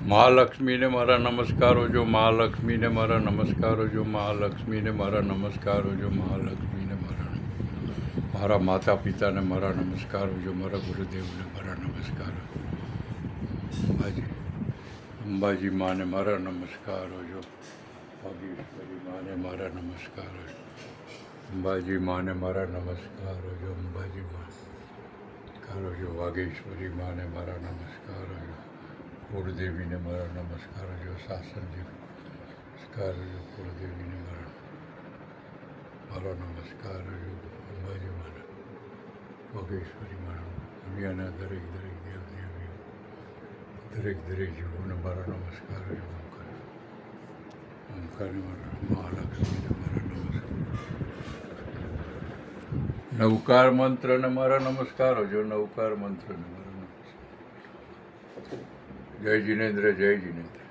મહાલક્ષ્મીને મારા નમસ્કારો જો, મહાલક્ષ્મીને મારા નમસ્કારો જો, મહાલક્ષ્મીને મારા નમસ્કારો જો, મહાલક્ષ્મીને મારા માતા પિતાને મારા નમસ્કારો જો, મારા ગુરુદેવને મારા નમસ્કારો. અંબાજી માને મારા નમસ્કારો જો, વાગેશ્વરી માને મારા નમસ્કારો જો, અંબાજી માને મારા નમસ્કારો જો, અંબાજી માને જો, વાગેશ્વરી માને મારા નમસ્કારો જો, કુળદેવીને મારા નમસ્કારો જો, શાસનજી નમસ્કારો જો, કુળદેવીને મારા નમસ્કારો જો, અંબાજી માને વાગેશ્વરી મારા દુનિયાના દરેક દરેક જીવોને મારા નમસ્કારો જો, ઓમકારને મારા મહાલક્ષ્મીને મારા નમસ્કાર. નવકાર મંત્રને મારા નમસ્કારો જો, નવકાર મંત્રને મારા નમસ્કાર. જય જિનેન્દ્ર, જય જિનેન્દ્ર.